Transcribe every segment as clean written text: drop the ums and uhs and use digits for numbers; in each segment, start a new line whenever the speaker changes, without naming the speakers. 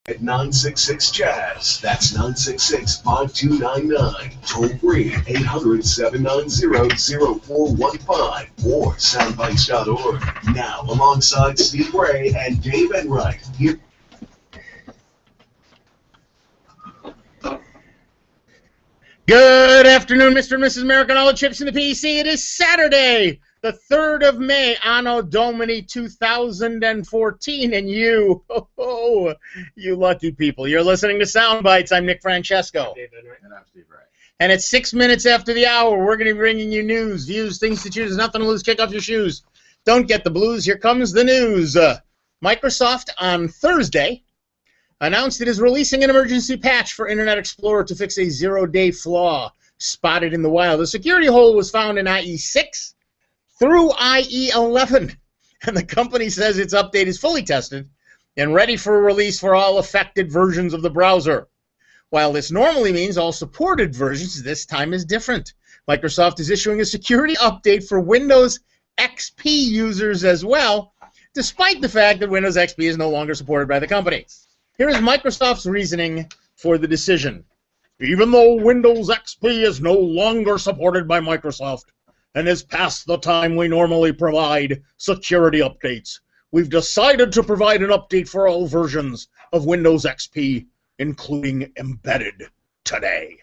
at 966-JAZZ. That's 966-5299. Toll free 800-790-0415 or soundbites.org. Now, alongside Steve Ray and Dave Enright, here.
Good afternoon, Mr. and Mrs. America, and all the chips in the PC. It is Saturday, the 3rd of May, Anno Domini 2014, and you lucky people, you're listening to Sound Bites. I'm Nick Francesco.
And I'm Steve Ray.
And at 6 minutes after the hour, we're going to be bringing you news, views, things to choose, nothing to lose, kick off your shoes. Don't get the blues, here comes the news. Microsoft on Thursday announced it is releasing an emergency patch for Internet Explorer to fix a zero-day flaw spotted in the wild. The security hole was found in IE 6 through IE 11, and the company says its update is fully tested and ready for release for all affected versions of the browser. While this normally means all supported versions, this time is different. Microsoft is issuing a security update for Windows XP users as well, despite the fact that Windows XP is no longer supported by the company. Here is Microsoft's reasoning for the decision. Even though Windows XP is no longer supported by Microsoft and is past the time we normally provide security updates, we've decided to provide an update for all versions of Windows XP, including embedded, today.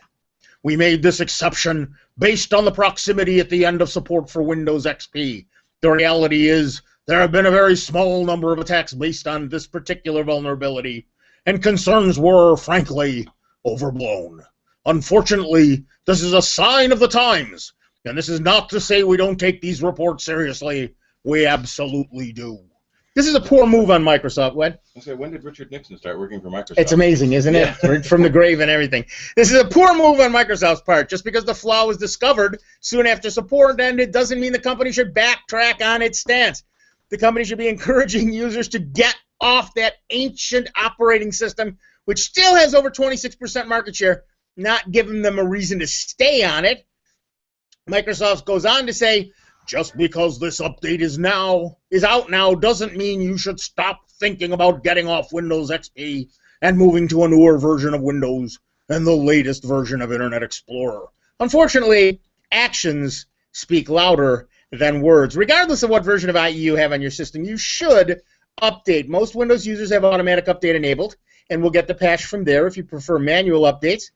We made this exception based on the proximity at the end of support for Windows XP. The reality is there have been a very small number of attacks based on this particular vulnerability, and concerns were, frankly, overblown. Unfortunately, this is a sign of the times, and this is not to say we don't take these reports seriously. We absolutely do. This is a poor move on Microsoft. What?
Okay, when did Richard Nixon start working for Microsoft?
It's amazing, isn't it? Yeah. From the grave and everything. This is a poor move on Microsoft's part. Just because the flaw was discovered soon after support ended doesn't mean the company should backtrack on its stance. The company should be encouraging users to get off that ancient operating system, which still has over 26% market share, not giving them a reason to stay on it. Microsoft goes on to say, just because this update is out now doesn't mean you should stop thinking about getting off Windows XP and moving to a newer version of Windows and the latest version of Internet Explorer. Unfortunately, actions speak louder than words. Regardless of what version of IE you have on your system, you should update. Most Windows users have automatic update enabled, and we'll get the patch from there if you prefer manual updates.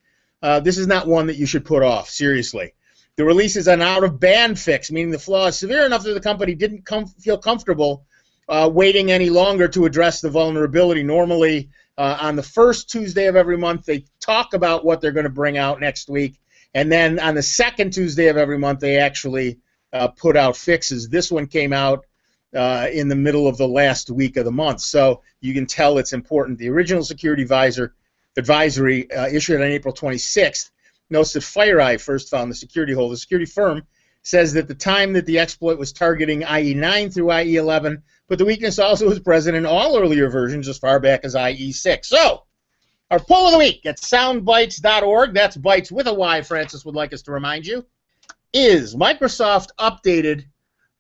This is not one that you should put off, seriously. The release is an out-of-band fix, meaning the flaw is severe enough that the company didn't feel comfortable waiting any longer to address the vulnerability. Normally, on the first Tuesday of every month, they talk about what they're going to bring out next week, and then on the second Tuesday of every month, they actually put out fixes. This one came out in the middle of the last week of the month, so you can tell it's important. The original security advisory issued on April 26th notes that FireEye first found the security hole. The security firm says that the time that the exploit was targeting IE 9 through IE 11, but the weakness also was present in all earlier versions as far back as IE 6. So, our poll of the week at soundbites.org, that's bites with a Y, Francis would like us to remind you, is Microsoft updated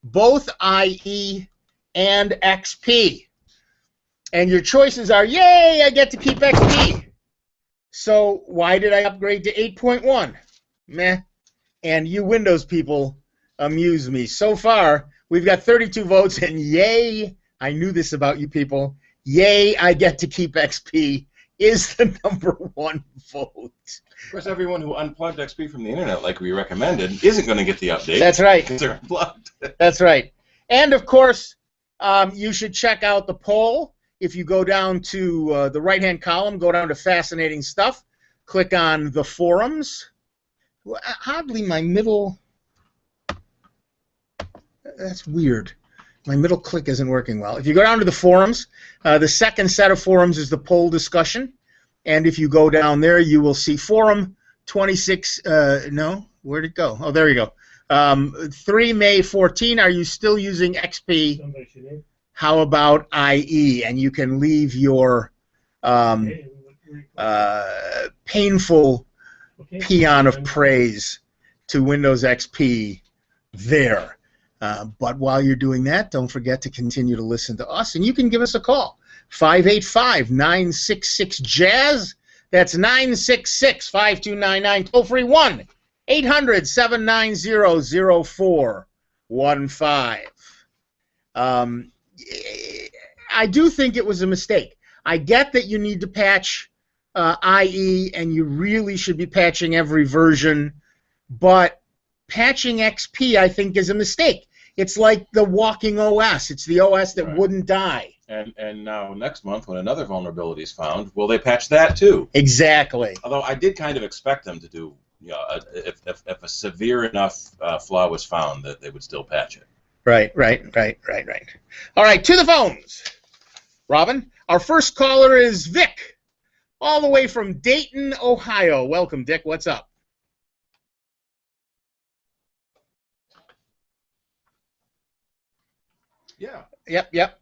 both IE and XP? And your choices are, yay, I get to keep XP. So why did I upgrade to 8.1? Meh. And you Windows people amuse me. So far, we've got 32 votes, and yay, I knew this about you people, yay, I get to keep XP is the #1 vote.
Of course, everyone who unplugged XP from the internet, like we recommended, isn't going to get the update.
That's right.
Because they're unplugged.
That's right. And, of course, you should check out the poll. If you go down to the right-hand column, go down to Fascinating Stuff, click on the forums. Oddly, my middle... That's weird. My middle click isn't working well. If you go down to the forums, the second set of forums is the poll discussion. And if you go down there, you will see forum 26... no? Where'd it go? Oh, there you go. 3 May 14, are you still using XP? How about IE? And you can leave your painful paean of praise to Windows XP there. But while you're doing that, don't forget to continue to listen to us, and you can give us a call, 585-966-JAZZ. That's 966-5299. Toll free 1-800-790-0415. I do think it was a mistake. I get that you need to patch IE and you really should be patching every version, but patching XP I think is a mistake. It's like the walking OS. It's the OS that wouldn't die.
And now next month, when another vulnerability is found, will they patch that too?
Exactly.
Although I did kind of expect them to do, if a severe enough flaw was found, that they would still patch it.
Right. All right, to the phones. Robin, our first caller is Vic, all the way from Dayton, Ohio. Welcome, Dick. What's up?
Yeah.
Yep.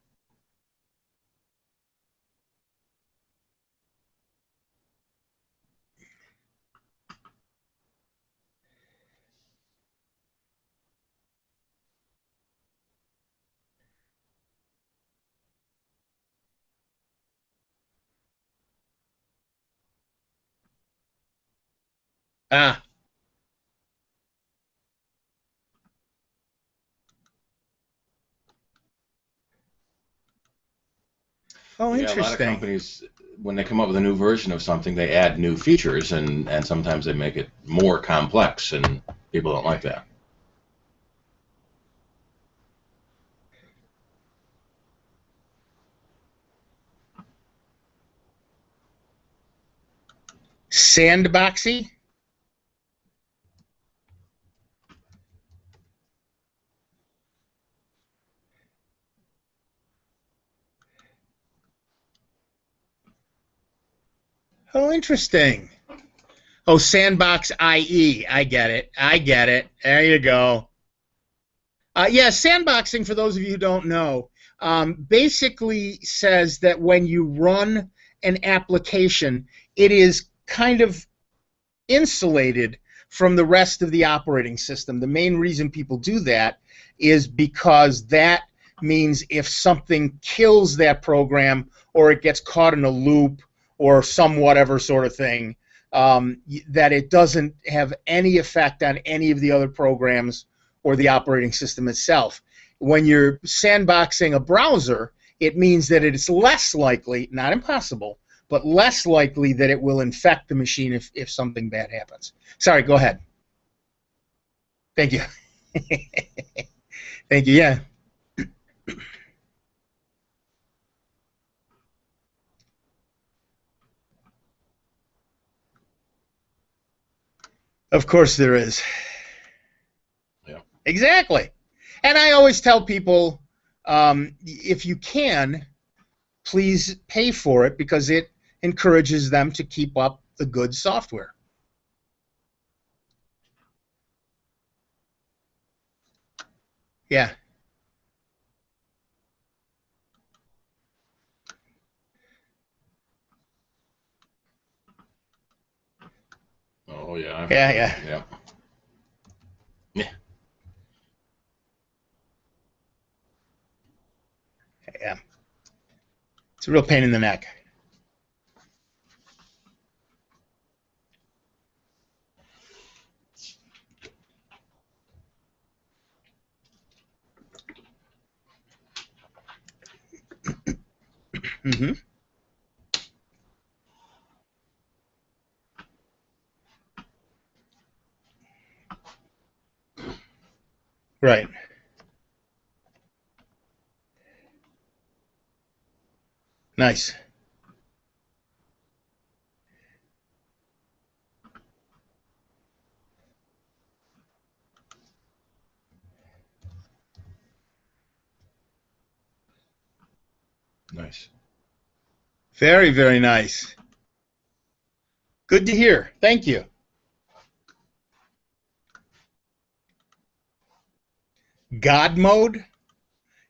Ah. Oh,
Yeah,
interesting.
a lot of companies, when they come up with a new version of something, they add new features, and sometimes they make it more complex, and people don't like that.
Sandboxy? Oh, interesting. Oh, Sandbox IE. I get it. There you go. Yeah, sandboxing, for those of you who don't know, basically says that when you run an application, it is kind of insulated from the rest of the operating system. The main reason people do that is because that means if something kills that program or it gets caught in a loop or some whatever sort of thing, that it doesn't have any effect on any of the other programs or the operating system itself. When you're sandboxing a browser, it means that it is less likely, not impossible, but less likely that it will infect the machine if something bad happens. Sorry, go ahead. Thank you. Thank you, yeah. Of course there is.
Yeah.
Exactly. And I always tell people, if you can, please pay for it because it encourages them to keep up the good software. Yeah.
Oh, yeah.
Yeah. Yeah. It's a real pain in the neck. Mm-hmm. Right. Nice.
Nice.
Very, very nice. Good to hear. Thank you. God mode?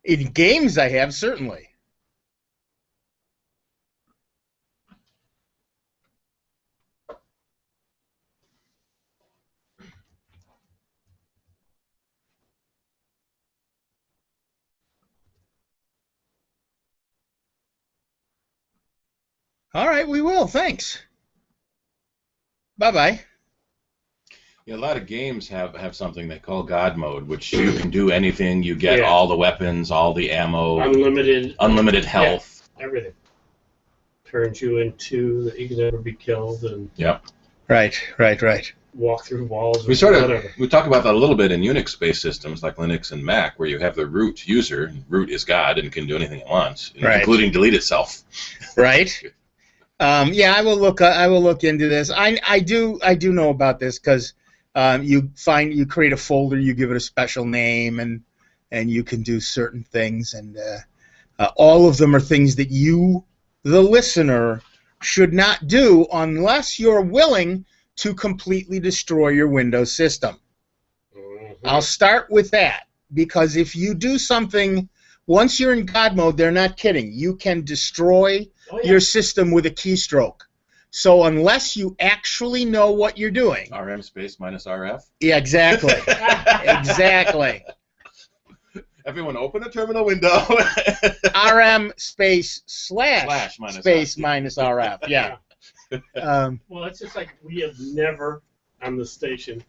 In games I have, certainly. All right, we will. Thanks. Bye-bye.
Yeah, a lot of games have something they call God Mode, which you can do anything. You get
Yeah.
all the weapons, all the ammo,
Unlimited
health.
everything. Turns you into that you can never be killed and
Yep.
Right.
walk through walls.
We
or whatever.
we talk about that a little bit in Unix-based systems like Linux and Mac, where you have the root user. And root is God and can do anything it wants,
Right.
including delete itself.
Right. Yeah, I will look. I will look into this. I do know about this because you create a folder, you give it a special name, and you can do certain things, and all of them are things that you, the listener, should not do unless you're willing to completely destroy your Windows system. I'll start with that, because if you do something, once you're in God mode, they're not kidding. You can destroy your system with a keystroke. So unless you actually know what you're doing.
RM space minus RF.
Yeah, exactly. Exactly.
Everyone open a terminal window.
RM space slash
minus
space
RF.
minus RF. Yeah.
Well, it's just like we have never on the station,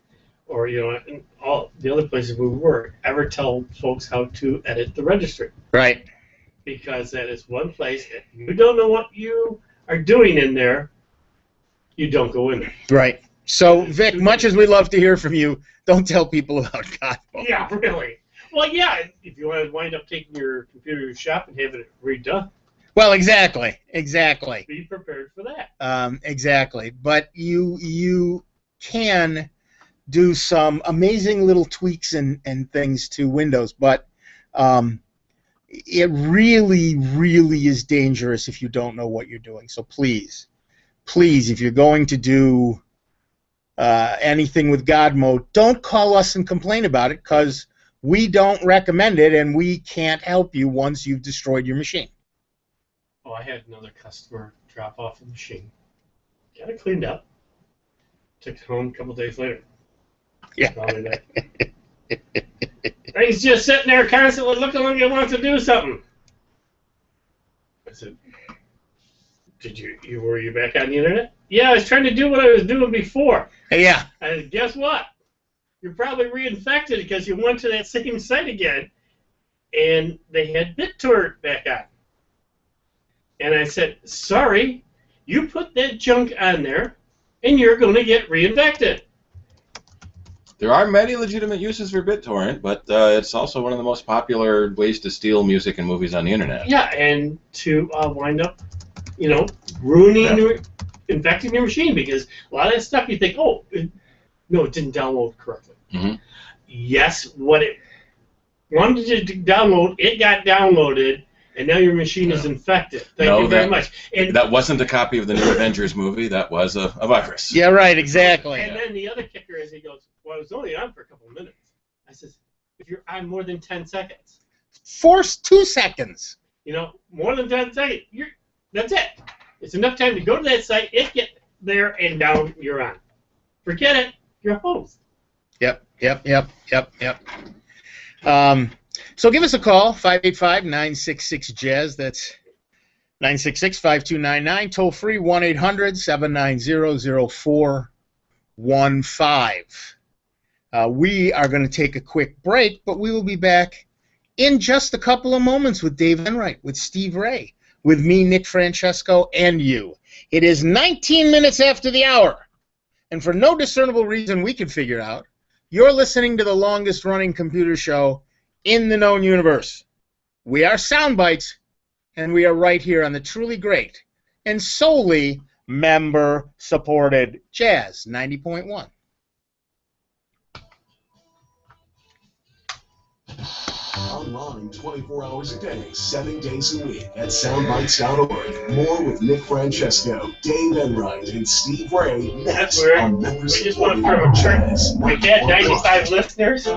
or in all the other places we work, ever tell folks how to edit the registry,
Right.
because that is one place if you don't know what you are doing in there, you don't go in there.
Right. So, Vic, much as we love to hear from you, don't tell people about God mode.
Yeah, really. Well, yeah, if you want to wind up taking your computer to your shop and having it redone,
Well, exactly.
be prepared for that.
Exactly. But you can do some amazing little tweaks and things to Windows, but it really, really is dangerous if you don't know what you're doing. So please, if you're going to do anything with God mode, don't call us and complain about it, because we don't recommend it, and we can't help you once you've destroyed your machine.
Oh, I had another customer drop off a machine. Got it cleaned up. Took it home a couple days later.
Yeah.
Called me back. And he's just sitting there constantly looking like he wants to do something. I said, were you back on the internet? Yeah, I was trying to do what I was doing before.
Yeah.
I said, guess what? You're probably reinfected because you went to that same site again, and they had BitTorrent back on. And I said, sorry, you put that junk on there, and you're going to get reinfected.
There are many legitimate uses for BitTorrent, but it's also one of the most popular ways to steal music and movies on the internet.
Yeah, and to wind up, ruining, infecting your machine, because a lot of that stuff you think, it didn't download correctly.
Mm-hmm.
Yes, what it wanted to download, it got downloaded, and now your machine is infected. Thank you very much. And
that wasn't a copy of the new Avengers movie. That was a virus.
Yeah, right, exactly.
And then the other kicker is he goes, well, I was only on for a couple of minutes. I says, if you're on more than 10 seconds.
Force 2 seconds.
More than 10 seconds, that's it. It's enough time to go to that site, it get there, and down you're on. Forget it, you're host.
Yep. So give us a call, 585-966-JAZZ. That's 966-5299. Toll free, 1-800-790-0415. We are going to take a quick break, but we will be back in just a couple of moments with Dave Enright, with Steve Ray, with me, Nick Francesco, and you. It is 19 minutes after the hour, and for no discernible reason we can figure out, you're listening to the longest-running computer show in the known universe. We are Soundbites, and we are right here on the truly great and solely member-supported Jazz 90.1.
Online 24 hours a day, 7 days a week at soundbites.org. More with Nick Francesco, Dave Enright, and Steve Ray next
That's weird.
on Members
We just want to throw a trick. We get 95 listeners.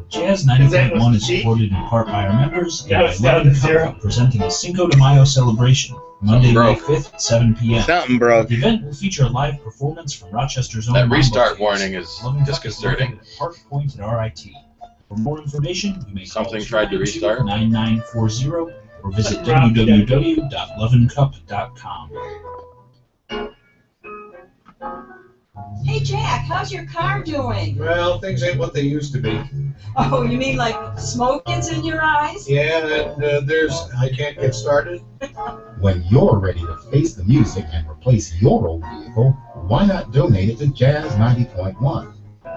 Jazz 90.1 is supported in part by our members and by Lovin' Cup presenting the Cinco de Mayo celebration, Monday, May 5th at 7 p.m.
Something broke.
The event will feature a live performance from Rochester's own
That
Mambo
restart
Kids.
warning is
Lovin' Cup
disconcerting.
located at Park Point at RIT. For more information, you may call
Something tried to restart.
292-9940 or visit www.lovincup.com.
Jack, how's your car doing?
Well, things ain't what they used to be.
Oh, you mean like smoke gets in your eyes?
Yeah, and I can't get started.
When you're ready to face the music and replace your old vehicle, why not donate it to Jazz 90.1?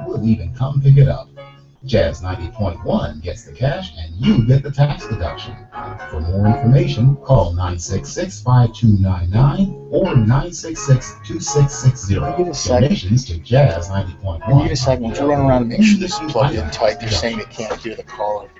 We'll even come pick it up. Jazz 90.1 gets the cash and you get the tax deduction. For more information, call 966-5299 or 966-2660. Donations to Jazz 90.1.
Wait a second. Why don't you run around and make sure this is plugged in tight? They're saying they can't hear the caller.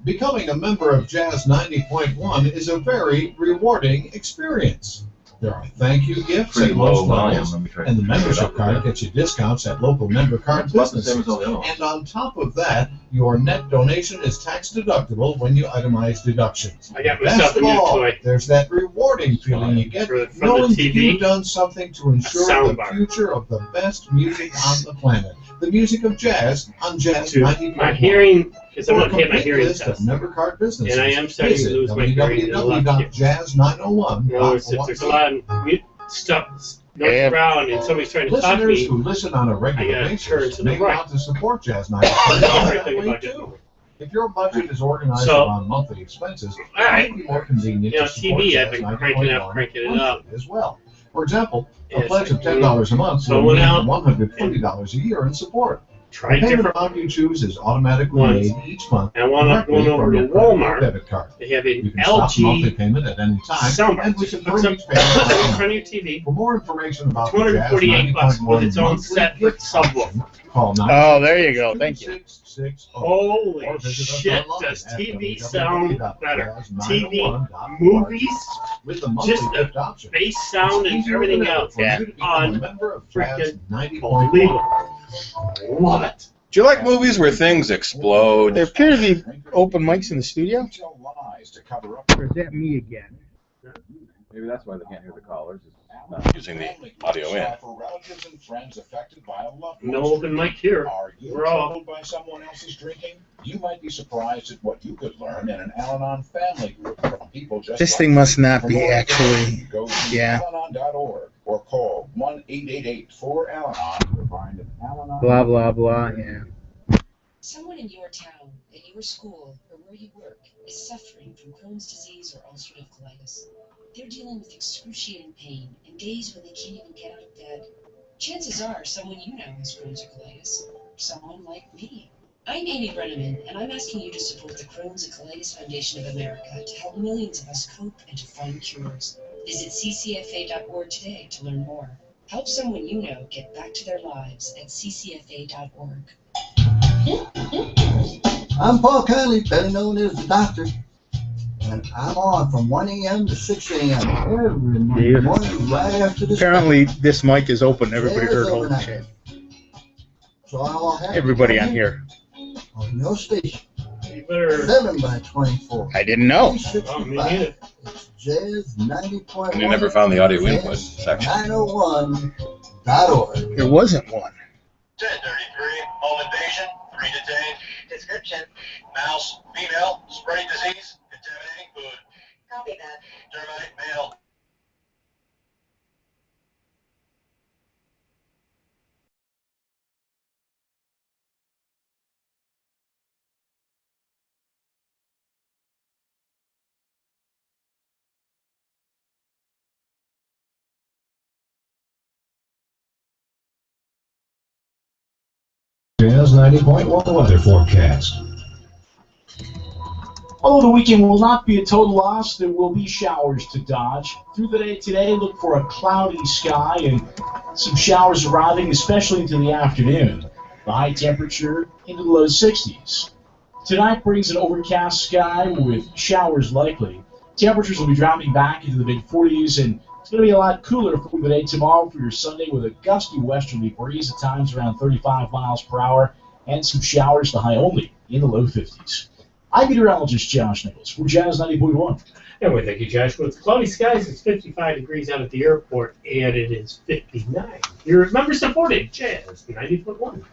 Becoming a member of Jazz 90.1 is a very rewarding experience. There are thank you gifts at most levels, and the membership card gets you discounts at local member card businesses. And on top of that, your net donation is tax deductible when you itemize deductions.
I got myself
Best
a
of
new
all,
toy.
there's that rewarding feeling you get
from the
knowing
TV.
you've done something to ensure the
soundbar.
future of the best music on the planet. The music of jazz on Jazz 90.1.
My hearing, because I'm
For a
going to get my
complete
hearing
list
test.
of member card businesses,
And I am starting to
visit
lose my hearing in the left ear.
www.jazz901.org.
You know, if there's a lot of stuff going around and somebody's trying to talk to
Listeners
me,
who listen on a regular
I gotta turn
basis
to the
may
right.
want to support Jazz
everything
90.1
about
too.
it.
If your budget is organized
So,
around monthly expenses,
all right.
it may be more convenient
You know,
to support
TV,
Jazz
I've been
90.1
cranking it up.
as well. For example, a
Yes,
pledge of
I
$10 a month
So
will
went
mean
out
$120 a year in support.
Try
the payment
different
amount you choose is automatically
ones.
made each month.
And while I'm
directly
going over
from
to
your credit or
Walmart,
debit card.
they have
You
an
can stop monthly
LG
payment at any time,
soundbar.
and we can
Puts
bring
up
each
in front
payment
of your TV.
For more information about the Jazz
248 bucks with its
90.1
own
monthly
separate
gift
subwoofer.
option, call
Oh, there you go. Thank you.
9660
Holy
or visit us
shit,
online
does
at
TV sound better? TV,
www.jazz901.org
movies,
with the monthly
just the
gift option.
bass sound and
It's easier
everything
than ever
else.
for you to become a member of Jazz
Freaking
90.1.
unbelievable. Love it.
Do you like movies where things explode?
There appear to be open mics in the studio. Or is that me again?
Maybe that's why they can't hear the callers. It's not using the audio in.
No open mic here. We're all.
Troubled by someone else's drinking? You might be surprised at what you could learn in an Al-Anon family group from people just
This
like
thing
you.
must not
For
be
more
actually.
information, go to
Yeah.
Al-Anon.org or call 1-888-4-Al-Anon to find an Al-Anon.
Blah blah blah. Yeah.
Someone in your town, at your school, or where you work is suffering from Crohn's disease or ulcerative colitis. They're dealing with excruciating pain and days when they can't even get out of bed. Chances are someone you know has Crohn's or colitis, or someone like me. I'm Amy Brenneman, and I'm asking you to support the Crohn's and Colitis Foundation of America to help millions of us cope and to find cures. Visit ccfa.org today to learn more. Help someone you know get back to their lives at ccfa.org.
I'm Paul Conley, better known as the Doctor, and I'm on from 1 a.m. to 6 a.m. every morning right after this.
Apparently, this mic is open. Everybody heard all the shit.
So I'll have
Everybody on here.
on your station,
You better.
7 by 24.
I didn't know.
Oh, me neither.
It's Jazz 90.1.
And they never found the audio input section.
901.org.
There wasn't one.
1033, home invasion, 3 detained. Description. Mouse, female, spreading disease, contaminating food.
Copy that.
Termite, male.
Jazz 90.1 weather forecast.
Although the weekend will not be a total loss, there will be showers to dodge. Through the day today, look for a cloudy sky and some showers arriving, especially into the afternoon. The high temperature into the low 60s. Tonight brings an overcast sky with showers likely. Temperatures will be dropping back into the mid-40s, and it's going to be a lot cooler for the day tomorrow for your Sunday with a gusty westerly breeze at times around 35 miles per hour and some showers, the high only in the low 50s. I'm meteorologist Josh Nichols for Jazz 90.1.
Anyway, thank you, Josh. With cloudy skies, it's 55 degrees out at the airport, and it is 59. Your member supported Jazz 90.1.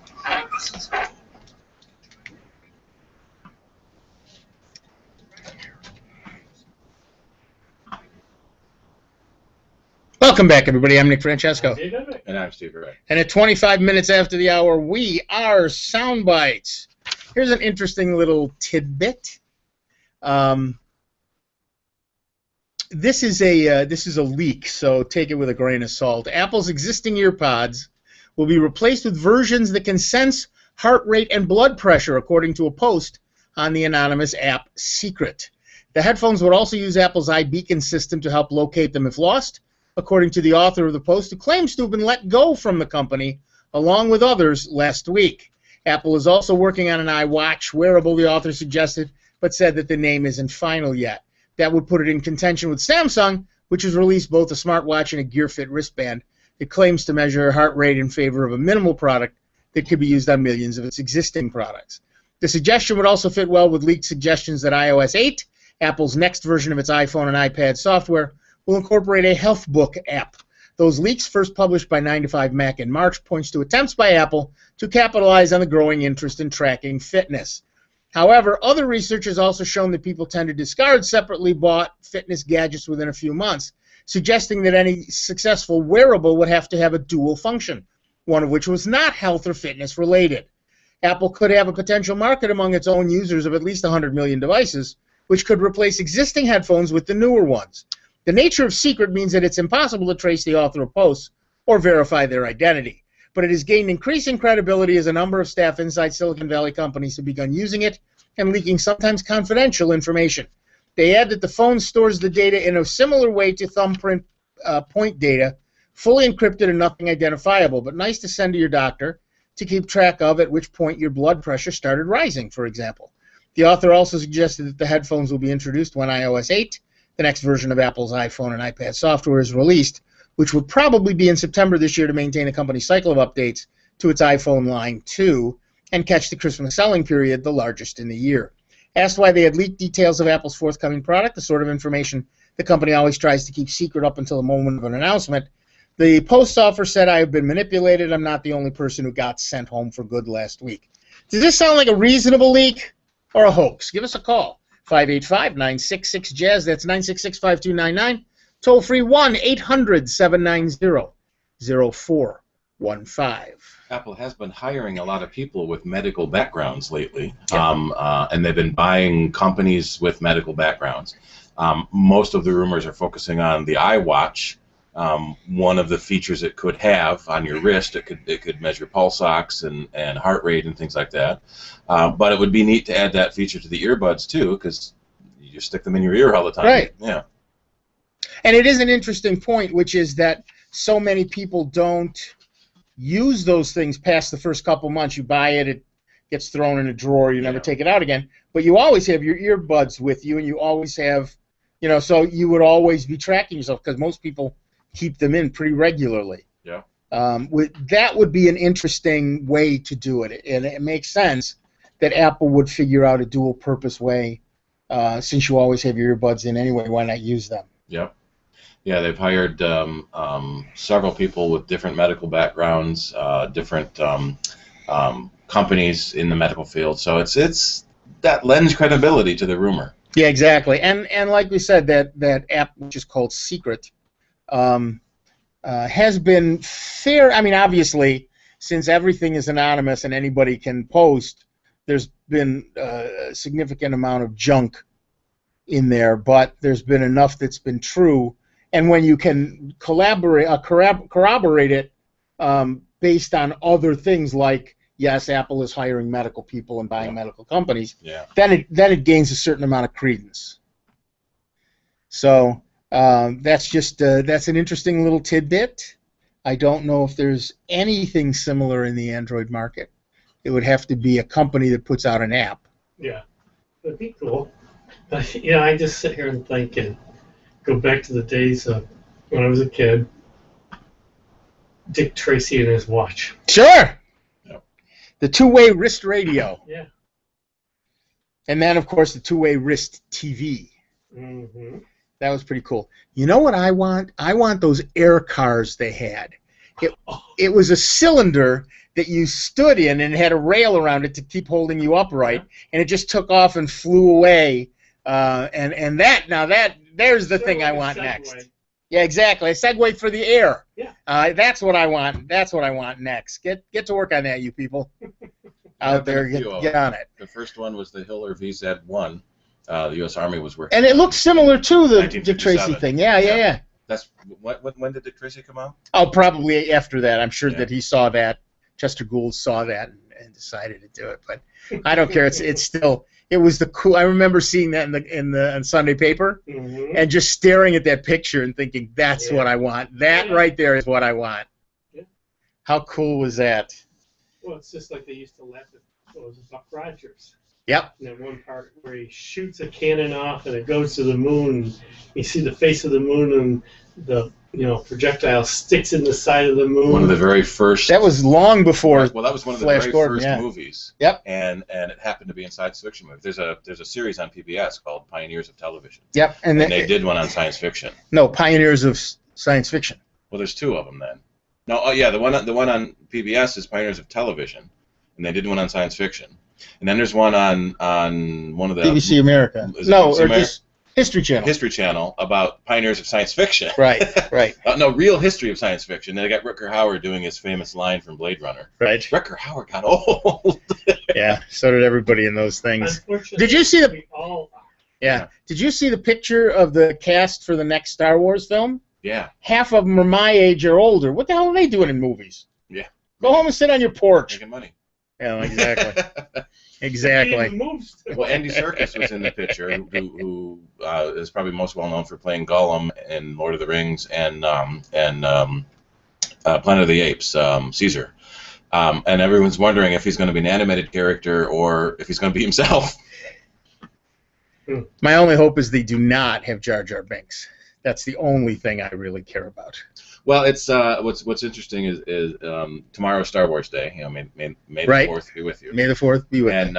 Welcome back, everybody. I'm Nick Francesco.
And I'm Steve Ray.
And at 25 minutes after the hour, we are Soundbites. Here's an interesting little tidbit. This is a leak, so take it with a grain of salt. Apple's existing EarPods will be replaced with versions that can sense heart rate and blood pressure, according to a post on the anonymous app Secret. The headphones would also use Apple's iBeacon system to help locate them if lost, according to the author of the post, who claims to have been let go from the company, along with others, last week. Apple is also working on an iWatch wearable, the author suggested, but said that the name isn't final yet. That would put it in contention with Samsung, which has released both a smartwatch and a GearFit wristband. It claims to measure heart rate in favor of a minimal product that could be used on millions of its existing products. The suggestion would also fit well with leaked suggestions that iOS 8, Apple's next version of its iPhone and iPad software, will incorporate a health book app. Those leaks, first published by 9to5Mac in March, points to attempts by Apple to capitalize on the growing interest in tracking fitness. However, other research has also shown that people tend to discard separately bought fitness gadgets within a few months, suggesting that any successful wearable would have to have a dual function, one of which was not health or fitness related. Apple could have a potential market among its own users of at least 100 million devices, which could replace existing headphones with the newer ones. The nature of Secret means that it's impossible to trace the author of posts or verify their identity, but it has gained increasing credibility as a number of staff inside Silicon Valley companies have begun using it and leaking sometimes confidential information. They add that the phone stores the data in a similar way to thumbprint point data, fully encrypted and nothing identifiable, but nice to send to your doctor to keep track of at which point your blood pressure started rising, for example. The author also suggested that the headphones will be introduced when iOS 8, the next version of Apple's iPhone and iPad software, is released, which will probably be in September this year to maintain the company's cycle of updates to its iPhone line 2 and catch the Christmas selling period, the largest in the year. Asked why they had leaked details of Apple's forthcoming product, the sort of information the company always tries to keep secret up until the moment of an announcement, the Post officer said, "I have been manipulated. I'm not the only person who got sent home for good last week." Does this sound like a reasonable leak or a hoax? Give us a call. 585-966-JAZZ. That's 966-5299. Toll free 1-800-790-0415.
Apple has been hiring a lot of people with medical backgrounds lately, and they've been buying companies with medical backgrounds. Most of the rumors are focusing on the iWatch. One of the features it could have on your wrist, it could measure pulse ox and heart rate and things like that. But it would be neat to add that feature to the earbuds too, because you just stick them in your ear all the time.
Right.
Yeah.
And it is an interesting point, which is that so many people don't use those things past the first couple months. You buy it, it gets thrown in a drawer, you never take it out again. But you always have your earbuds with you, and you always have, so you would always be tracking yourself, because most people keep them in pretty regularly.
Yeah.
That would be an interesting way to do it, and it makes sense that Apple would figure out a dual-purpose way. Since you always have your earbuds in anyway, why not use them?
Yep. Yeah, they've hired several people with different medical backgrounds, different companies in the medical field. So it's that lends credibility to the rumor.
Yeah, exactly. And like we said, that app, which is called Secret, has been fair. I mean, obviously, since everything is anonymous and anybody can post, there's been a significant amount of junk in there, but there's been enough that's been true. And when you can corroborate it based on other things like, yes, Apple is hiring medical people and buying medical companies, then it gains a certain amount of credence. So that's an interesting little tidbit. I don't know if there's anything similar in the Android market. It would have to be a company that puts out an app.
Yeah, that'd be cool. But, I just sit here and think and go back to the days of when I was a kid. Dick Tracy and his watch.
Sure. Yep. The two-way wrist radio.
Yeah.
And then, of course, the two-way wrist TV.
Mm-hmm.
That was pretty cool. You know what I want? I want those air cars they had. It was a cylinder that you stood in and had a rail around it to keep holding you upright, and it just took off and flew away. And there's the thing I want next. Yeah, exactly. A segue for the air.
Yeah.
That's what I want. That's what I want next. Get to work on that, you people. Out there, get on it.
The first one was the Hiller VZ-1. The U.S. Army was working.
And it looks similar to the Dick
1957.
Tracy thing. Yeah.
That's when did Dick Tracy come out?
Oh, probably after that. I'm sure that he saw that. Chester Gould saw that and decided to do it. But I don't care. It's still. It was the cool. I remember seeing that in the Sunday paper, and just staring at that picture and thinking, "That's what I want. That right there is what I want."
Yeah.
How cool was that?
Well, it's just like they used to laugh at Buck Rogers.
Yep.
In that one part where he shoots a cannon off and it goes to the moon. And you see the face of the moon and the projectile sticks in the side of the moon.
One of the very first.
That was long before.
Well, that was one of the
Flash
very
Gordon,
first movies.
Yep.
And it happened to be in science fiction movie. There's a series on PBS called Pioneers of Television.
Yep.
And they did one on science fiction.
No, Pioneers of Science Fiction.
Well, there's two of them then. No, oh yeah, the one on PBS is Pioneers of Television, and they did one on science fiction. And then there's one on one of the
BBC America.
No,
or just History Channel.
History Channel about pioneers of science fiction.
Right.
No, real history of science fiction. They got Rutger Hauer doing his famous line from Blade Runner.
Right.
Rutger Hauer got old.
Yeah, so did everybody in those things. Did you see the? Yeah. Did you see the picture of the cast for the next Star Wars film?
Yeah.
Half of them are my age or older. What the hell are they doing in movies?
Yeah.
Go home and sit on your porch.
Making money.
Yeah, exactly. Exactly.
Well, Andy Serkis was in the picture, who is probably most well known for playing Gollum in Lord of the Rings and Planet of the Apes, Caesar. And everyone's wondering if he's going to be an animated character or if he's going to be himself.
My only hope is they do not have Jar Jar Binks. That's the only thing I really care about.
Well, it's what's interesting is tomorrow's Star Wars Day. May the 4th be with you.
May the 4th be with you.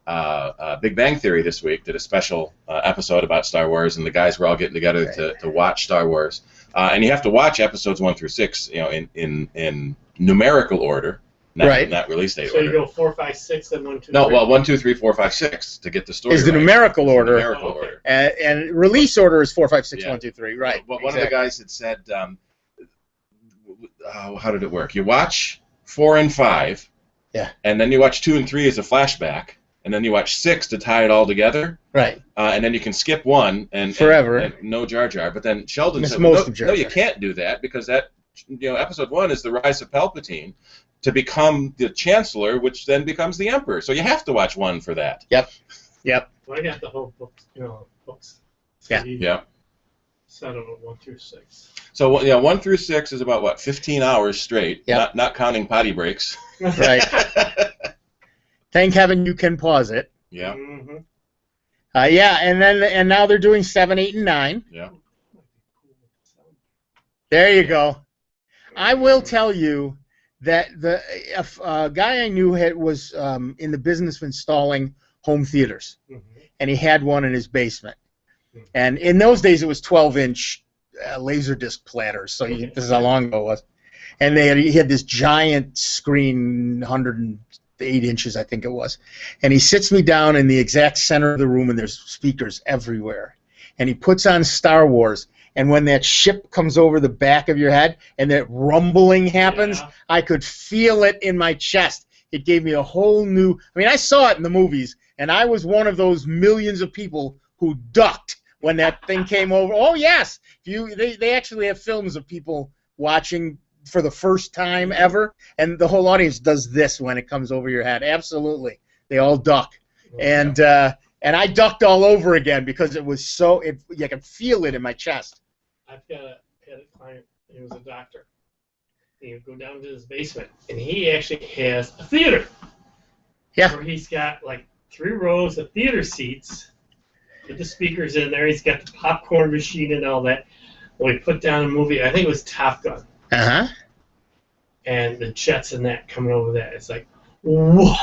And Big Bang Theory this week did a special episode about Star Wars, and the guys were all getting together to watch Star Wars. And you have to watch episodes 1 through 6, in numerical order, not release date order.
So you go 4, 5, 6, and 1, 2, 3.
No, well, 1, 2, 3, 4, 5, 6 to get the story.
Is the numerical order.
Numerical order.
And release order is 4, 5, 6, 1, 2, 3. Right.
Well, one of the guys had said, how did it work? You watch 4 and 5.
Yeah.
And then you watch 2 and 3 as a flashback, and then you watch 6 to tie it all together.
Right.
And then you can skip 1 and
forever.
And no Jar Jar. But then Sheldon said,
no,
you can't do that because that episode 1 is the rise of Palpatine to become the Chancellor, which then becomes the Emperor. So you have to watch 1 for that.
Yep.
Well, I got the whole book, books.
Yeah.
So I don't know 1 through 6.
So 1 through 6 is about 15 hours straight, not counting potty breaks.
Right. Thank heaven you can pause it.
Yeah.
Mm-hmm.
And now they're doing 7, 8, and 9.
Yeah.
There you go. I will tell you that a guy I knew was in the business of installing home theaters, and he had one in his basement. And in those days, it was 12-inch Laserdisc platters. So this is how long ago it was. And he had this giant screen, 108 inches, I think it was. And he sits me down in the exact center of the room, and there's speakers everywhere. And he puts on Star Wars. And when that ship comes over the back of your head and that rumbling happens, I could feel it in my chest. It gave me a whole new... I mean, I saw it in the movies, and I was one of those millions of people who ducked when that thing came over. Oh, yes! They actually have films of people watching for the first time ever, and the whole audience does this when it comes over your head. Absolutely. They all duck. And I ducked all over again because it was so... I could feel it in my chest.
I've had a client, he was a doctor. He would go down to his basement, and he actually has a theater.
Yeah.
Where he's got 3 rows of theater seats with the speakers in there. He's got the popcorn machine and all that. Well, he put down a movie, I think it was Top Gun.
Uh-huh.
And the jets and that coming over that. It's like, whoa.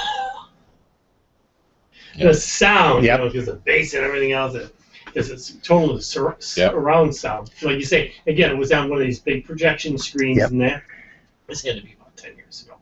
The sound, because the bass and everything else, because it's totally surround sound. Like you say, again, it was on one of these big projection screens and that. This had to be about 10 years ago.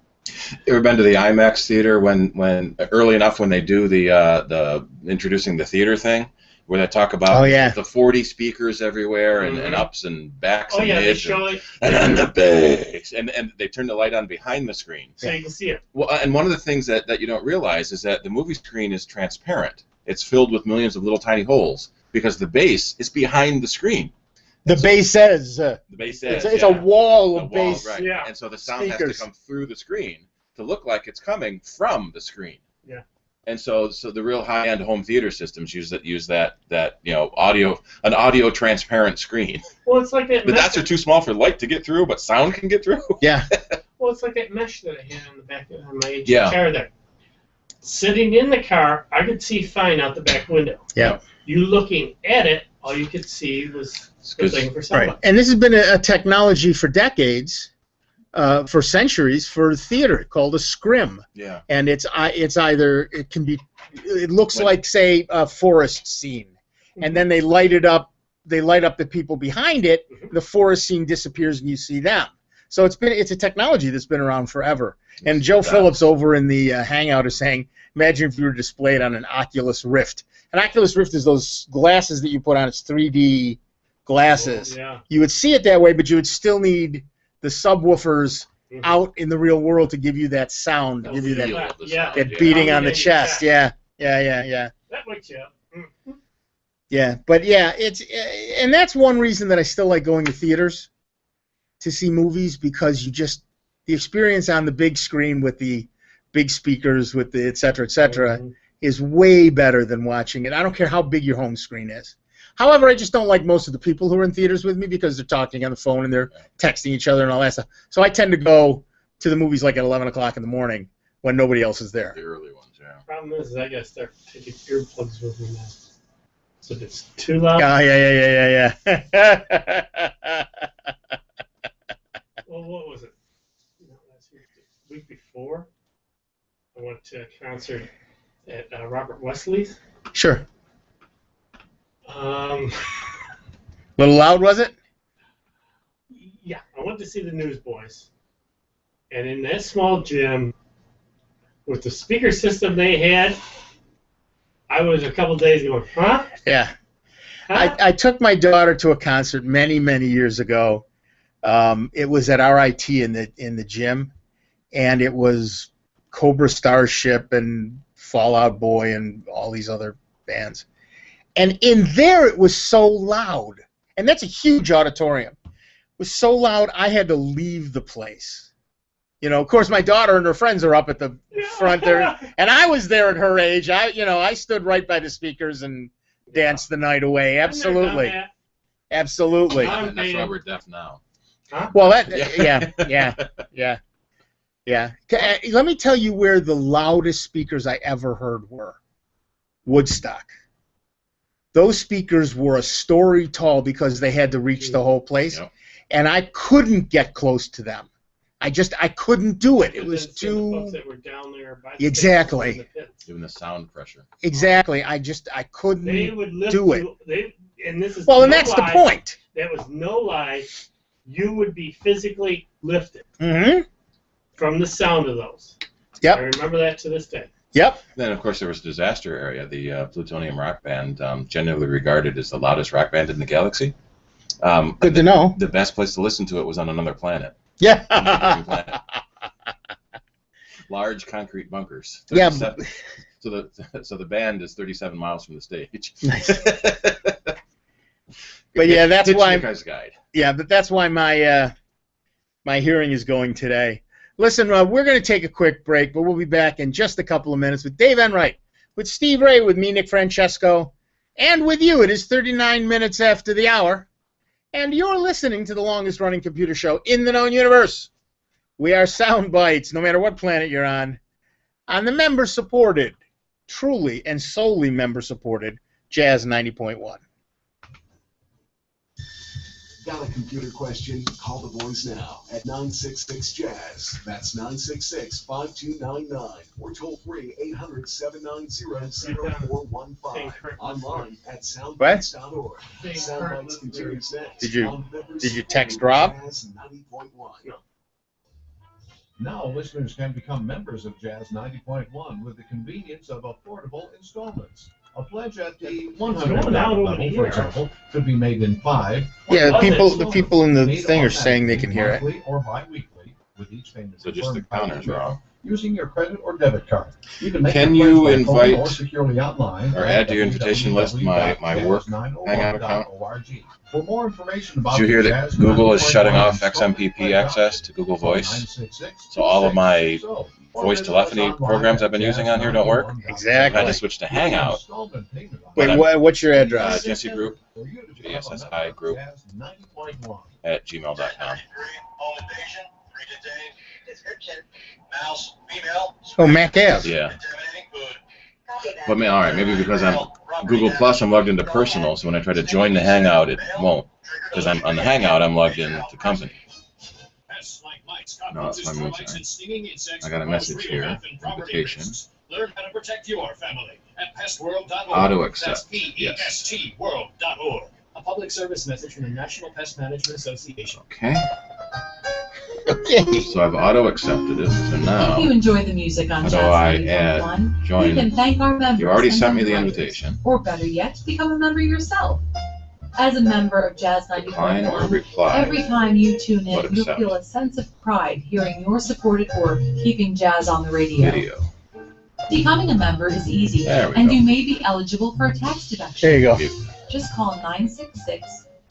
You ever been to the IMAX theater when early enough when they do the introducing the theater thing, where they talk about
yeah.
the 40 speakers everywhere and ups and backs and
they
mids
show it.
and then the bass. And they turn the light on behind the screen.
So you can see it.
Well, and one of the things that you don't realize is that the movie screen is transparent. It's filled with millions of little tiny holes because the bass is behind the screen.
The bass says.
The bass says.
It's a wall of bass.
Right.
Yeah.
And so the sound
speakers.
has to come through the screen to look like it's coming from the screen.
Yeah.
And so the real high-end home theater systems use that audio transparent screen.
Well, it's like that.
The dots are too small for light to get through, but sound can get through.
Yeah.
Well, it's like that mesh that I had on the back of my
Yeah.
car there. Sitting in the car, I could see fine out the back window.
Yeah.
You looking at it, all you could see was the thing for sound.
Right. And this has been a technology for decades, for centuries, for theater called a scrim.
Yeah.
And it looks like, say, a forest scene, and then they light it up. They light up the people behind it. The forest scene disappears, and you see them. So it's a technology that's been around forever. And Joe Phillips over in the Hangout is saying, imagine if you were displayed on an Oculus Rift. An Oculus Rift is those glasses that you put on. It's 3D glasses.
Oh, yeah.
You would see it that way, but you would still need the subwoofers out in the real world to give you that sound, to give you that beating on the chest. Yeah.
That wakes you up.
Yeah, but yeah, and that's one reason that I still like going to theaters to see movies, because the experience on the big screen with the big speakers, with the et cetera, is way better than watching it. I don't care how big your home screen is. However, I just don't like most of the people who are in theaters with me because they're talking on the phone and they're texting each other and all that stuff. So I tend to go to the movies like at 11 o'clock in the morning when nobody else is there.
The early ones, yeah.
Problem is, I gotta start taking earplugs with me now. So if it's too loud.
Oh, yeah.
Well, what was it? Last week, the week before, I went to a concert at Robert Wesley's.
Sure.
A
little loud, was it?
Yeah, I went to see the Newsboys. And in that small gym, with the speaker system they had, I was a couple days going, huh?
Yeah.
Huh?
I took my daughter to a concert many, many years ago. It was at RIT in the gym, and it was Cobra Starship and Fall Out Boy and all these other bands. And in there it was so loud, and that's a huge auditorium. It was so loud I had to leave the place. Of course, my daughter and her friends are up at the front there, and I was there at her age. I stood right by the speakers and danced the night away. Absolutely, absolutely.
And that's why we're deaf now.
Huh?
Well, yeah. Let me tell you where the loudest speakers I ever heard were. Woodstock. Those speakers were a story tall because they had to reach the whole place, and I couldn't get close to them. I couldn't do it. It was too.
The folks that were down there by the
exactly.
Given the sound pressure.
Exactly. I couldn't
they would lift
do it.
And this is
and that's the point.
That was no lie. You would be physically lifted from the sound of those.
Yep.
I remember that to this day.
Yep.
Then, of course, there was Disaster Area, the Plutonium Rock Band, generally regarded as the loudest rock band in the galaxy.
Good to know.
The best place to listen to it was on another planet.
Yeah.
Planet. Large concrete bunkers.
Yeah.
So the band is 37 miles from the stage.
Nice. But yeah, that's why.
Guide.
Yeah, but that's why my hearing is going today. Listen, we're going to take a quick break, but we'll be back in just a couple of minutes with Dave Enright, with Steve Ray, with me, Nick Francesco, and with you. It is 39 minutes after the hour, and you're listening to the longest-running computer show in the known universe. We are Sound Bites, no matter what planet you're on the member-supported, truly and solely member-supported Jazz 90.1.
Got a computer question? Call the boys now at 966-JAZZ. That's 966-5299. Or toll free 800-790-0415. Online at soundbites.org. Soundbites continues next.
Did you text Rob?
Jazz 90.1.
No.
Now listeners can become members of Jazz 90.1 with the convenience of affordable installments. A pledge at the
Going
$100
down over
level,
here.
for example, could be made in 5.
Yeah,
What was
the people in the thing are saying they can hear it.
Monthly or bi-weekly, with each payment
So just the
confirmed by
counter's
email,
wrong.
using your credit or debit card. You can make
Can
your
you
pledge by phone
invite
or securely online
or
at
add to your invitation list my work Hangout account?
www.jazz901.org. For more information about
Did you hear
the
that
Jazz
Google is
901
shutting off
install
XMPP
pledge
access to Google Voice? So all of my voice telephony programs I've been using on here don't work?
Exactly.
I had to switch to Hangout.
Wait, what's your address?
Jesse Group, JSSI Group at gmail.com.
Home invasion, 3 detained. Description. Mouse, female.
Oh, Mac Ave.
Yeah.
Contaminating food.
But all right, maybe because I'm Google Plus, I'm logged into personal, so when I try to join the Hangout, it won't. Because I'm on the Hangout, I'm logged into company. No, that's my moonshine. I got a message here. Invitation.
Learn how to protect your family at pestworld.org.
Auto accept.
That's
Yes.
PESTworld.org. A public service message from the National Pest Management Association.
Okay. So I've auto accepted it. So now,
If you enjoy the music on
how do
Jazz
I
91.1,
add
you
join?
can thank our members.
You already
and
sent me the
underwriters.
invitation.
Or better yet, become a member yourself. As a member of Jazz
Decline or
91.1,
reply?
every time you tune
What
in, you'll
accept?
feel a sense of pride hearing your supported work keeping jazz on the radio.
Video.
Becoming a member is easy,
There we
and
go.
you may be eligible for a tax deduction.
There you go.
Just call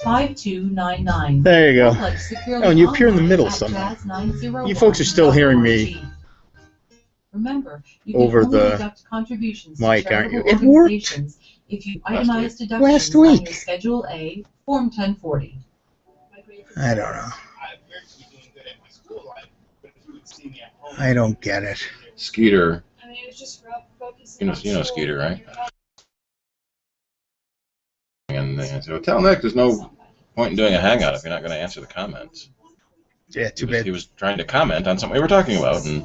966-5299.
There you go.
Or click securely
Oh, and you appear in the
online
middle
at
somehow.
jazz901.org.
You folks are still hearing me
Remember, you can
over
only
the
deduct contributions
mic,
to
aren't you?
charitable
It worked.
organizations if you
Last
itemize
week.
deductions
Last
on
week.
your Schedule A, Form 1040.
I don't know. I don't get it.
Skeeter.
I mean, it was just focusing
You know
on
Skeeter,
school.
right? And they said, well, tell Nick there's no point in doing a Hangout if you're not going to answer the comments.
Yeah, too bad.
He was trying to comment on something we were talking about, and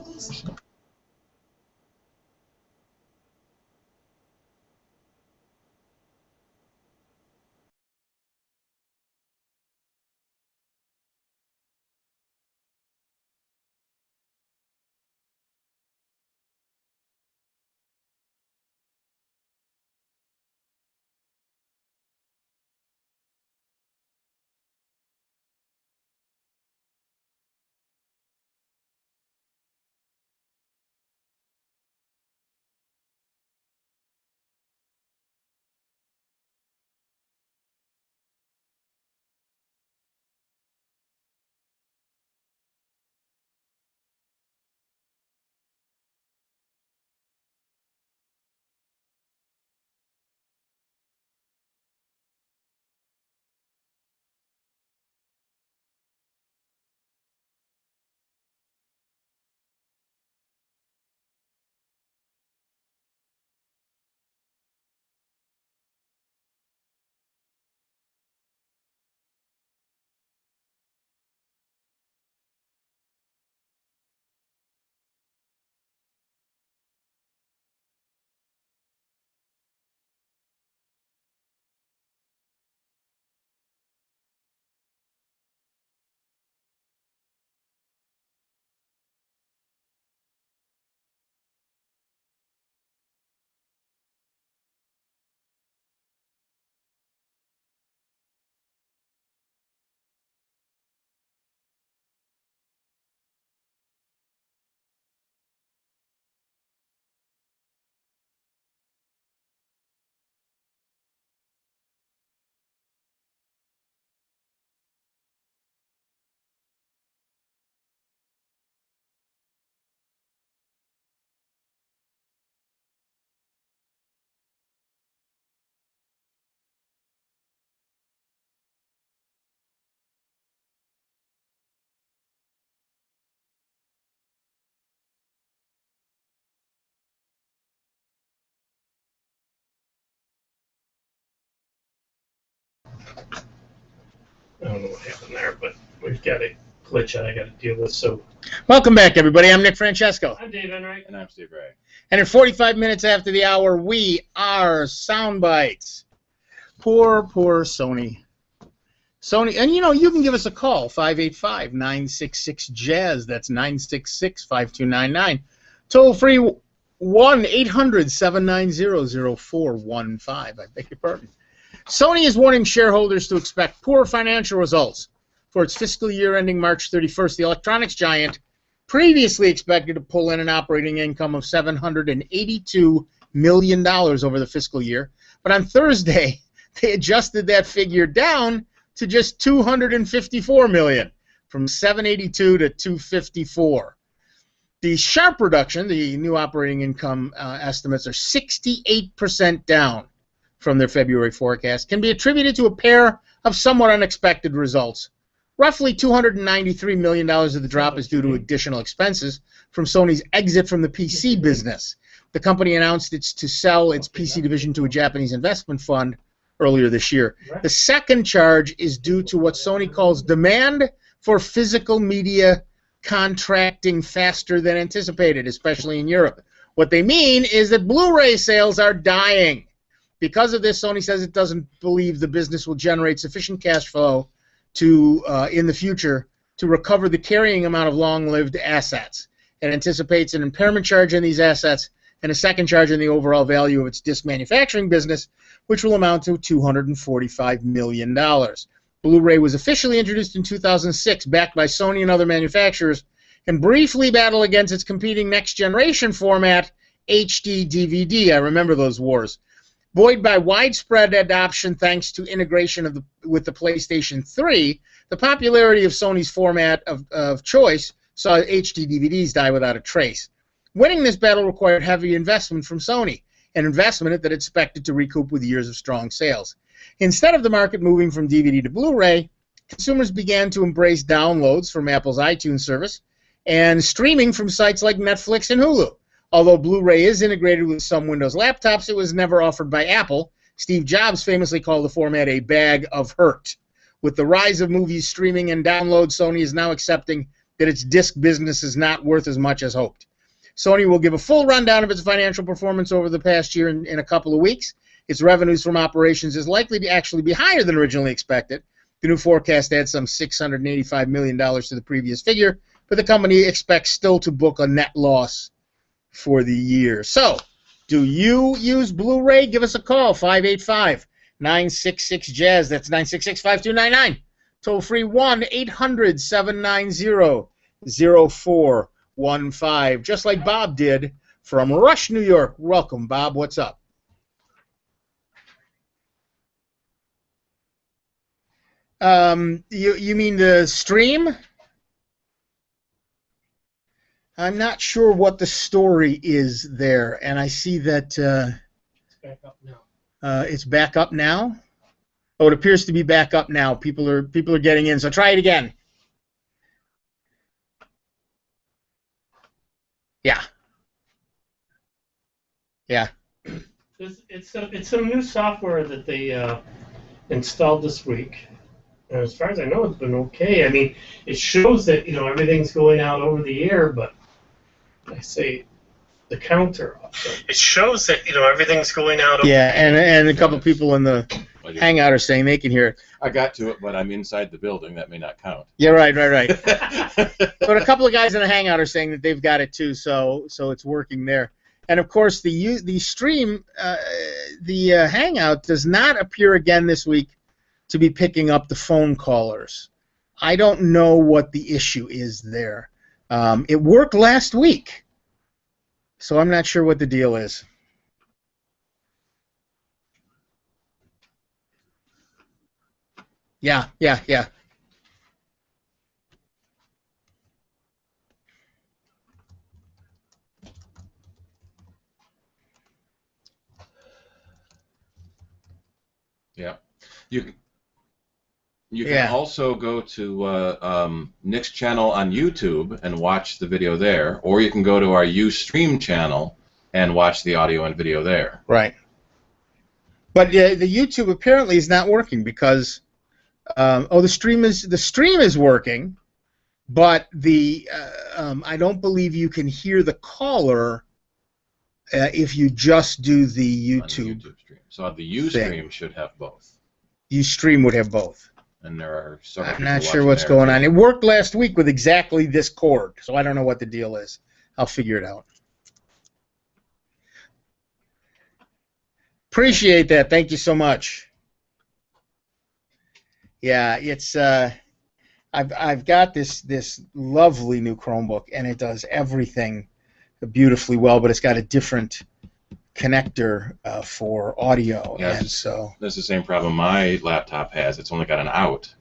I don't know what happened there, but we've got a glitch that I got to deal with. So
Welcome back, everybody. I'm Nick Francesco.
I'm Dave Enright.
and I'm Steve Ray.
And in 45 minutes after the hour, we are Soundbites. Poor Sony. And you can give us a call, 585-966-JAZZ. That's 966-5299. Toll free 1-800-790-0415. I beg your pardon. Sony is warning shareholders to expect poor financial results for its fiscal year ending March 31st. The electronics giant previously expected to pull in an operating income of $782 million over the fiscal year, but on Thursday they adjusted that figure down to just $254 million, from $782 to $254. The sharp reduction, the new operating income estimates are 68% down from their February forecast, can be attributed to a pair of somewhat unexpected results. Roughly $293 million of the drop is due to additional expenses from Sony's exit from the PC business. The company announced it's to sell its PC division to a Japanese investment fund earlier this year. The second charge is due to what Sony calls demand for physical media contracting faster than anticipated, especially in Europe. What they mean is that Blu-ray sales are dying. Because of this, Sony says it doesn't believe the business will generate sufficient cash flow to in the future to recover the carrying amount of long-lived assets. It anticipates an impairment charge in these assets and a second charge in the overall value of its disc manufacturing business, which will amount to $245 million. Blu-ray was officially introduced in 2006, backed by Sony and other manufacturers, and briefly battled against its competing next-generation format, HD DVD. I remember those wars. Buoyed by widespread adoption thanks to integration with the PlayStation 3, the popularity of Sony's format of choice saw HD DVDs die without a trace. Winning this battle required heavy investment from Sony, an investment that it expected to recoup with years of strong sales. Instead of the market moving from DVD to Blu-ray, consumers began to embrace downloads from Apple's iTunes service and streaming from sites like Netflix and Hulu. Although Blu-ray is integrated with some Windows laptops, it was never offered by Apple. Steve Jobs famously called the format a bag of hurt. With the rise of movies streaming and download, Sony is now accepting that its disc business is not worth as much as hoped. Sony will give a full rundown of its financial performance over the past year in a couple of weeks. Its revenues from operations is likely to actually be higher than originally expected. The new forecast adds some $685 million to the previous figure, but the company expects still to book a net loss for the year. So, do you use Blu-ray? Give us a call, 585-966-JAZZ. That's 966-5299. Toll free 1-800-790-0415. Just like Bob did from Rush, New York. Welcome, Bob. What's up? You mean the stream? I'm not sure what the story is there, and I see that
It's back up now.
it's back up now. Oh, it appears to be back up now. People are getting in. So try it again. Yeah. Yeah.
It's some new software that they installed this week. And as far as I know, it's been okay. I mean, it shows that everything's going out over the air, but I say the counter. It shows that everything's going out.
Yeah, and a couple of people in the hangout are saying they can hear it.
I got to it, but I'm inside the building. That may not count.
Yeah, right. But a couple of guys in the hangout are saying that they've got it too, so it's working there. And of course, the stream, the hangout does not appear again this week to be picking up the phone callers. I don't know what the issue is there. It worked last week, so I'm not sure what the deal is. Yeah.
Yeah. You can also go to Nick's channel on YouTube and watch the video there, or you can go to our Ustream channel and watch the audio and video there.
Right. But the YouTube apparently is not working because the stream is working, but I don't believe you can hear the caller if you just do the YouTube
stream. So the Ustream should have both.
Ustream would have both.
And there are several
I'm not sure what's going on. It worked last week with exactly this cord, so I don't know what the deal is. I'll figure it out. Appreciate that. Thank you so much. Yeah, it's I've got this lovely new Chromebook, and it does everything beautifully well, but it's got a different connector for audio,
Yeah,
and so
that's the same problem my laptop has. It's only got an out,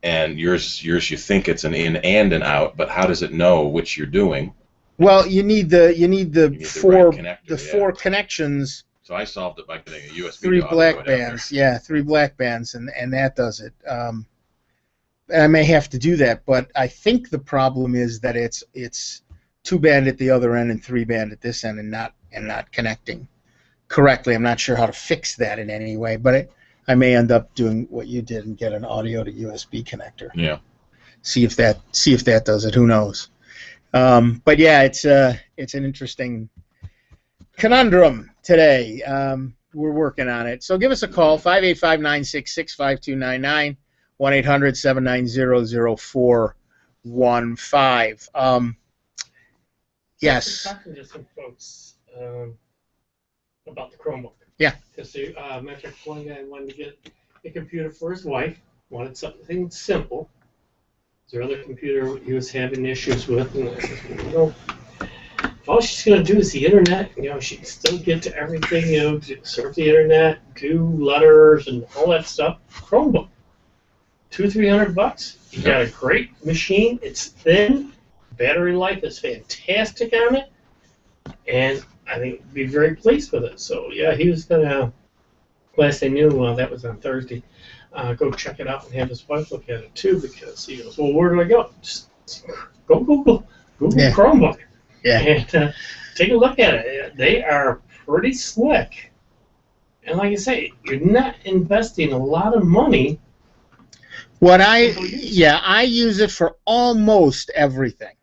and yours you think it's an in and an out, but how does it know which you're doing?
well, you need the four
right connector,
the four connections.
So I solved it by getting a USB.
Three
to audio
black
adapter.
bands, yeah, 3 black bands, and that does it. And I may have to do that, but I think the problem is that it's 2-band at the other end and 3-band at this end, and not connecting correctly. I'm not sure how to fix that in any way, but I may end up doing what you did and get an audio to USB connector.
Yeah.
See if that does it. Who knows? But yeah, it's an interesting conundrum today. We're working on it. So give us a call, 585-966-5299, 1-800-790-0415. Yes.
I was talking to some folks about the Chromebook.
Yeah.
Because one guy wanted to get a computer for his wife, wanted something simple. Their other computer he was having issues with, and I said, if all she's going to do is the internet, she can still get to everything, surf the internet, do letters and all that stuff. Chromebook, $200-300. You got a great machine. It's thin. Battery life is fantastic on it, and I think we'd be very pleased with it. So yeah, he was gonna. Last I knew, that was on Thursday. Go check it out and have his wife look at it too, because he goes, well, where do I go? Just go Google Chromebook.
Yeah.
And take a look at it. They are pretty slick. And like I say, you're not investing a lot of money.
I use it for almost everything.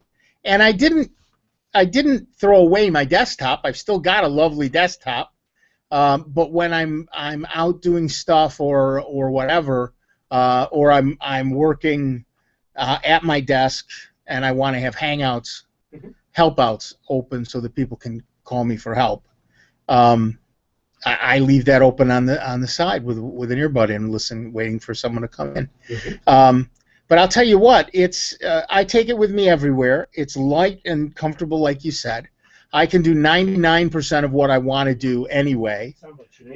And I didn't throw away my desktop. I've still got a lovely desktop. But when I'm out doing stuff or whatever, or I'm working at my desk and I want to have Hangouts, helpouts open so that people can call me for help, I leave that open on the side with an earbud in, listen, waiting for someone to come in. But I'll tell you what, it's I take it with me everywhere. It's light and comfortable, like you said. I can do 99% of what I want to do anyway,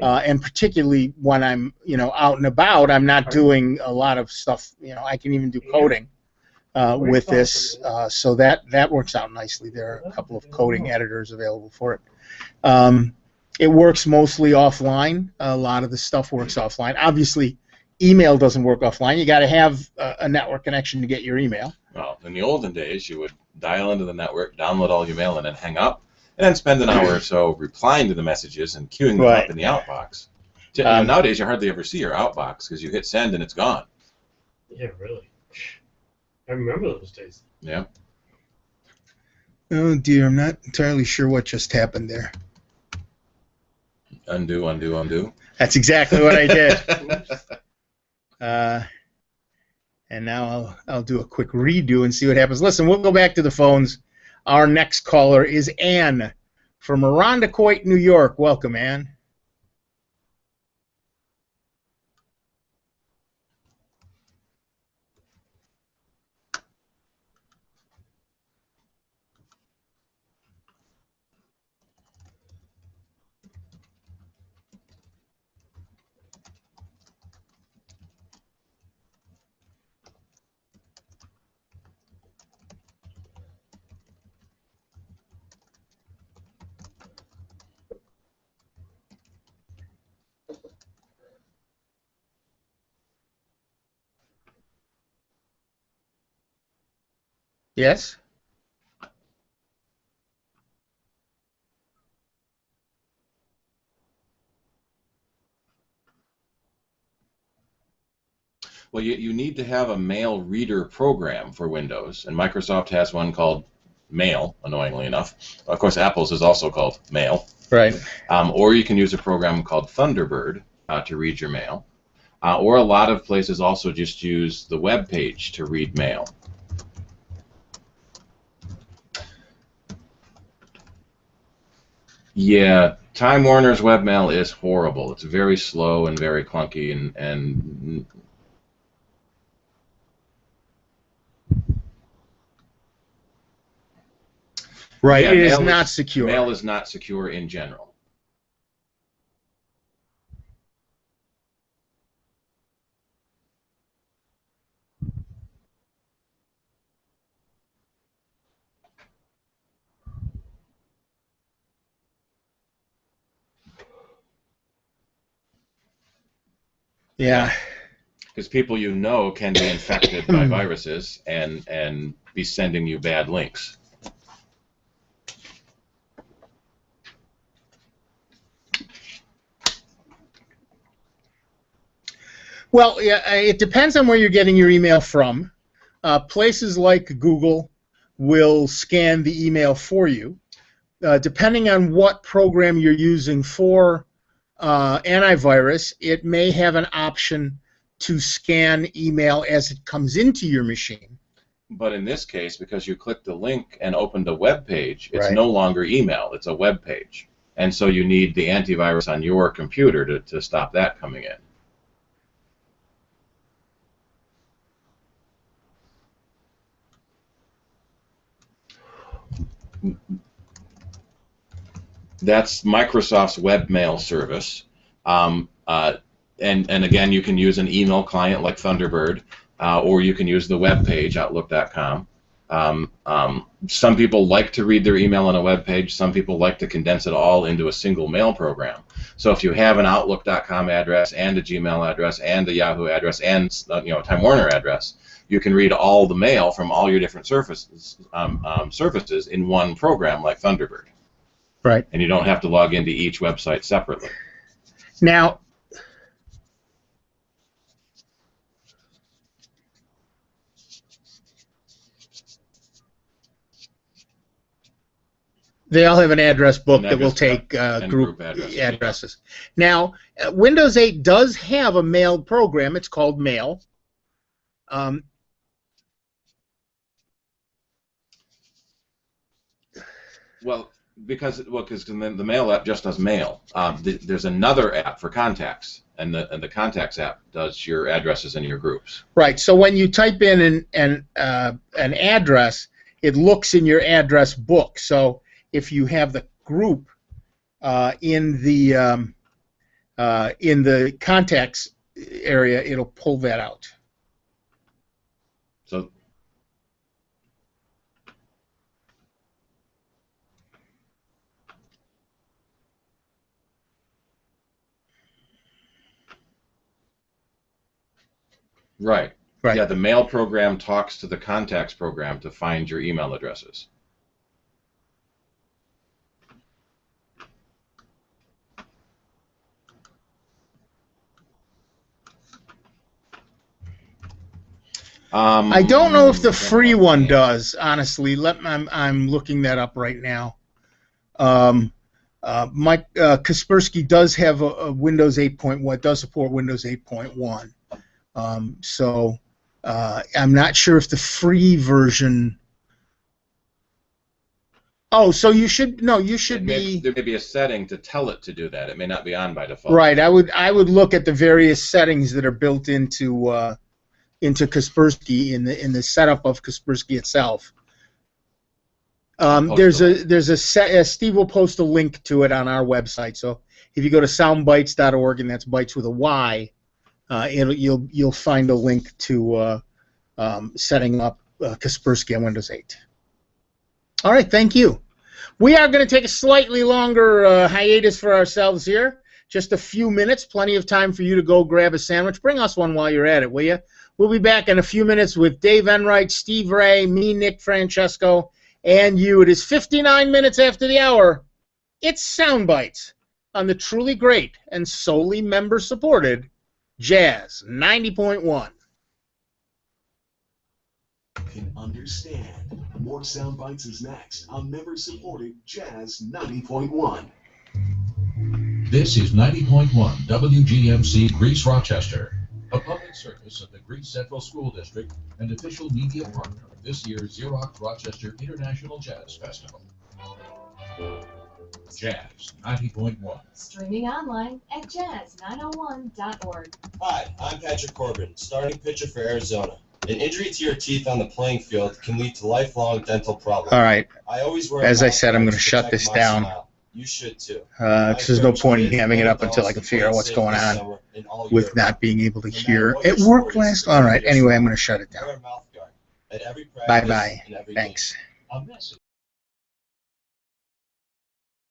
and particularly when I'm out and about, I'm not doing a lot of stuff. I can even do coding with this, so that works out nicely. There are a couple of coding editors available for it. It works mostly offline. A lot of the stuff works offline. Obviously, email doesn't work offline. You got to have a network connection to get your email.
Well, in the olden days, you would dial into the network, download all your mail, and then hang up, and then spend an hour or so replying to the messages and queuing them up in the outbox. Nowadays, you hardly ever see your outbox because you hit send and it's gone.
Yeah, really. I remember those days.
Yeah.
Oh dear, I'm not entirely sure what just happened there.
Undo, undo, undo.
That's exactly what I did. And now I'll do a quick redo and see what happens. Listen, we'll go back to the phones. Our next caller is Ann from Irondequoit, New York. Welcome, Ann. Yes?
Well, you need to have a mail reader program for Windows, and Microsoft has one called Mail, annoyingly enough. Of course, Apple's is also called Mail.
Right.
Or you can use a program called Thunderbird to read your mail. Or a lot of places also just use the web page to read mail. Yeah, Time Warner's webmail is horrible. It's very slow and very clunky, and
right.
Yeah,
It is
mail
not secure.
Mail is not secure in general.
Yeah.
Because people you know can be infected by viruses and be sending you bad links.
Well, yeah, it depends on where you're getting your email from. Places like Google will scan the email for you. Depending on what program you're using for antivirus, it may have an option to scan email as it comes into your machine.
But in this case, because you clicked the link and opened a web page, it's
Right.
no longer email, it's a web page. And so you need the antivirus on your computer to stop that coming in. That's Microsoft's webmail service. And again, you can use an email client like Thunderbird, or you can use the web page, Outlook.com. Some people like to read their email on a web page. Some people like to condense it all into a single mail program. So if you have an Outlook.com address and a Gmail address and a Yahoo address and a Time Warner address, you can read all the mail from all your different services in one program like Thunderbird.
Right.
And you don't have to log into each website separately.
Now, they all have an address book that will take group addresses. Now, Windows 8 does have a mail program. It's called Mail.
Because the Mail app just does mail. There's another app for contacts, and the contacts app does your addresses and your groups.
Right. So when you type in an address, it looks in your address book. So if you have the group in the contacts area, it'll pull that out.
So. Right.
Right.
Yeah, the mail program talks to the contacts program to find your email addresses.
I don't know if the free one does, honestly. I'm looking that up right now. Mike Kaspersky does have a Windows 8.1, does support Windows 8.1. So I'm not sure if the free version. Oh, so you should be.
There may be a setting to tell it to do that. It may not be on by default.
Right. I would look at the various settings that are built into Kaspersky in the setup of Kaspersky itself. Steve will post a link to it on our website. So if you go to soundbites.org, and that's bites with a Y, you'll find a link to setting up Kaspersky on Windows 8. All right, thank you. We are going to take a slightly longer hiatus for ourselves here. Just a few minutes, plenty of time for you to go grab a sandwich. Bring us one while you're at it, will you? We'll be back in a few minutes with Dave Enright, Steve Ray, me, Nick Francesco, and you. It is 59 minutes after the hour. It's Soundbites on the truly great and solely member-supported Jazz 90.1.
Can understand. More Soundbites is next on member-supported Jazz 90.1.
This is 90.1 WGMC Greece Rochester, a public service of the Greece Central School District and official media partner of this year's Xerox Rochester International Jazz Festival. Jazz 90.1.
Streaming online at jazz901.org.
Hi, I'm Patrick Corbin, starting pitcher for Arizona. An injury to your teeth on the playing field can lead to lifelong dental problems.
All right.
I always wear
As
a
I said, I'm going to
mask
shut
protect
this
my
down.
smile. You should too.
Because there's no point in having it up until I can figure out what's going on with not being able to hear. It worked last. All right. Anyway, I'm going to shut it down. Bye-bye. Thanks.
A message